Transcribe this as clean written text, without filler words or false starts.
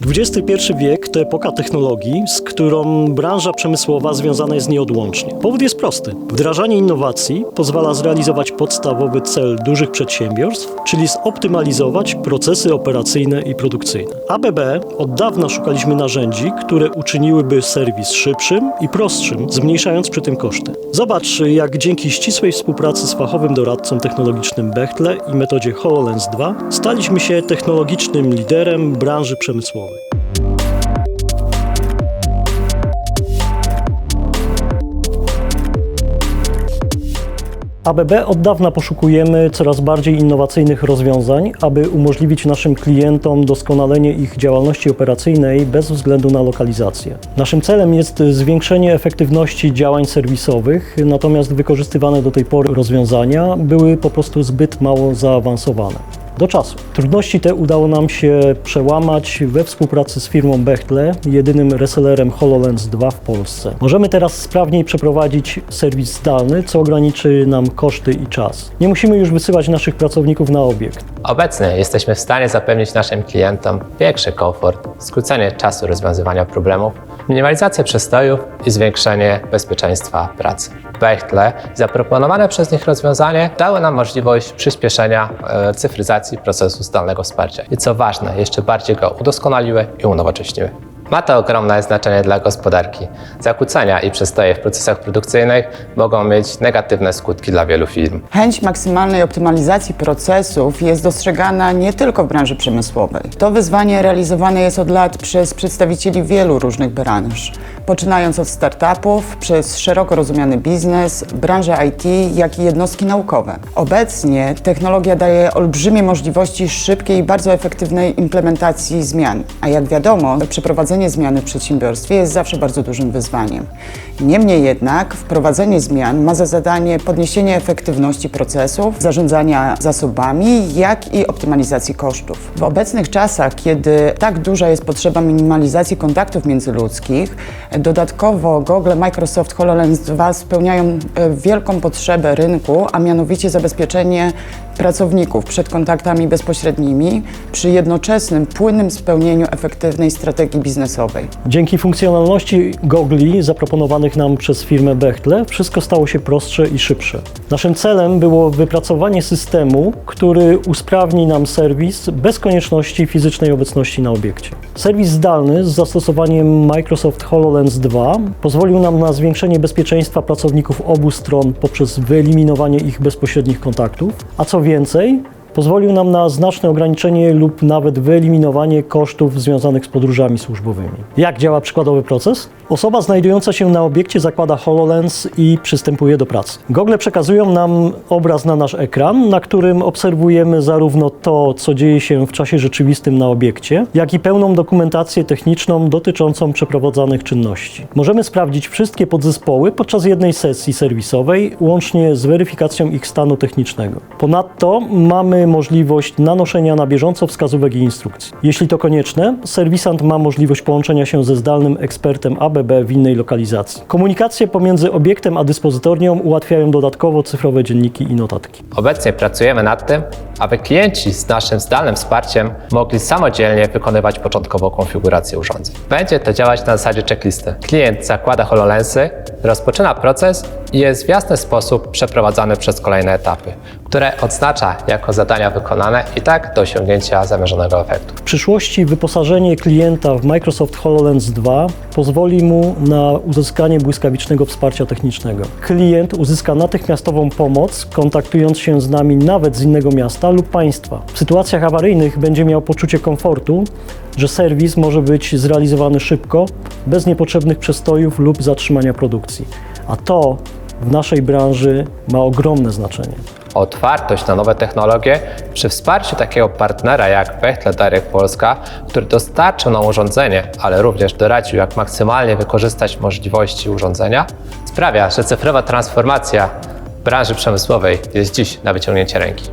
XXI wiek to epoka technologii, z którą branża przemysłowa związana jest nieodłącznie. Powód jest prosty. Wdrażanie innowacji pozwala zrealizować podstawowy cel dużych przedsiębiorstw, czyli zoptymalizować procesy operacyjne i produkcyjne. ABB od dawna szukaliśmy narzędzi, które uczyniłyby serwis szybszym i prostszym, zmniejszając przy tym koszty. Zobacz, jak dzięki ścisłej współpracy z fachowym doradcą technologicznym Bechtle i metodzie HoloLens 2 staliśmy się technologicznym liderem branży przemysłowej. ABB od dawna poszukujemy coraz bardziej innowacyjnych rozwiązań, aby umożliwić naszym klientom doskonalenie ich działalności operacyjnej bez względu na lokalizację. Naszym celem jest zwiększenie efektywności działań serwisowych, natomiast wykorzystywane do tej pory rozwiązania były po prostu zbyt mało zaawansowane. Do czasu. Trudności te udało nam się przełamać we współpracy z firmą Bechtle, jedynym resellerem HoloLens 2 w Polsce. Możemy teraz sprawniej przeprowadzić serwis zdalny, co ograniczy nam koszty i czas. Nie musimy już wysyłać naszych pracowników na obiekt. Obecnie jesteśmy w stanie zapewnić naszym klientom większy komfort, skrócenie czasu rozwiązywania problemów, minimalizację przestojów i zwiększenie bezpieczeństwa pracy. Bechtle i zaproponowane przez nich rozwiązanie dały nam możliwość przyspieszenia cyfryzacji procesu zdalnego wsparcia i co ważne, jeszcze bardziej go udoskonaliły i unowocześniły. Ma to ogromne znaczenie dla gospodarki. Zakłócenia i przestoje w procesach produkcyjnych mogą mieć negatywne skutki dla wielu firm. Chęć maksymalnej optymalizacji procesów jest dostrzegana nie tylko w branży przemysłowej. To wyzwanie realizowane jest od lat przez przedstawicieli wielu różnych branż, poczynając od startupów, przez szeroko rozumiany biznes, branżę IT, jak i jednostki naukowe. Obecnie technologia daje olbrzymie możliwości szybkiej i bardzo efektywnej implementacji zmian, a jak wiadomo, przeprowadzenie zmiany w przedsiębiorstwie jest zawsze bardzo dużym wyzwaniem. Niemniej jednak wprowadzenie zmian ma za zadanie podniesienie efektywności procesów, zarządzania zasobami, jak i optymalizacji kosztów. W obecnych czasach, kiedy tak duża jest potrzeba minimalizacji kontaktów międzyludzkich, dodatkowo Google, Microsoft, HoloLens 2 spełniają wielką potrzebę rynku, a mianowicie zabezpieczenie pracowników przed kontaktami bezpośrednimi przy jednoczesnym, płynnym spełnieniu efektywnej strategii biznesowej. Dzięki funkcjonalności gogli zaproponowanych nam przez firmę Bechtle wszystko stało się prostsze i szybsze. Naszym celem było wypracowanie systemu, który usprawni nam serwis bez konieczności fizycznej obecności na obiekcie. Serwis zdalny z zastosowaniem Microsoft HoloLens 2 pozwolił nam na zwiększenie bezpieczeństwa pracowników obu stron poprzez wyeliminowanie ich bezpośrednich kontaktów, a co więcej, pozwolił nam na znaczne ograniczenie lub nawet wyeliminowanie kosztów związanych z podróżami służbowymi. Jak działa przykładowy proces? Osoba znajdująca się na obiekcie zakłada HoloLens i przystępuje do pracy. Gogle przekazują nam obraz na nasz ekran, na którym obserwujemy zarówno to, co dzieje się w czasie rzeczywistym na obiekcie, jak i pełną dokumentację techniczną dotyczącą przeprowadzanych czynności. Możemy sprawdzić wszystkie podzespoły podczas jednej sesji serwisowej, łącznie z weryfikacją ich stanu technicznego. Ponadto mamy możliwość nanoszenia na bieżąco wskazówek i instrukcji. Jeśli to konieczne, serwisant ma możliwość połączenia się ze zdalnym ekspertem ABB w innej lokalizacji. Komunikacje pomiędzy obiektem a dyspozytornią ułatwiają dodatkowo cyfrowe dzienniki i notatki. Obecnie pracujemy nad tym, aby klienci z naszym zdalnym wsparciem mogli samodzielnie wykonywać początkową konfigurację urządzeń. Będzie to działać na zasadzie checklisty. Klient zakłada HoloLensy, rozpoczyna proces i jest w jasny sposób przeprowadzany przez kolejne etapy, które odznacza jako zadania wykonane i tak do osiągnięcia zamierzonego efektu. W przyszłości wyposażenie klienta w Microsoft HoloLens 2 pozwoli mu na uzyskanie błyskawicznego wsparcia technicznego. Klient uzyska natychmiastową pomoc, kontaktując się z nami nawet z innego miasta lub państwa. W sytuacjach awaryjnych będzie miał poczucie komfortu, że serwis może być zrealizowany szybko, bez niepotrzebnych przestojów lub zatrzymania produkcji. A to w naszej branży ma ogromne znaczenie. Otwartość na nowe technologie przy wsparciu takiego partnera jak Bechtle Direct Polska, który dostarczył nam urządzenie, ale również doradził, jak maksymalnie wykorzystać możliwości urządzenia, sprawia, że cyfrowa transformacja branży przemysłowej jest dziś na wyciągnięcie ręki.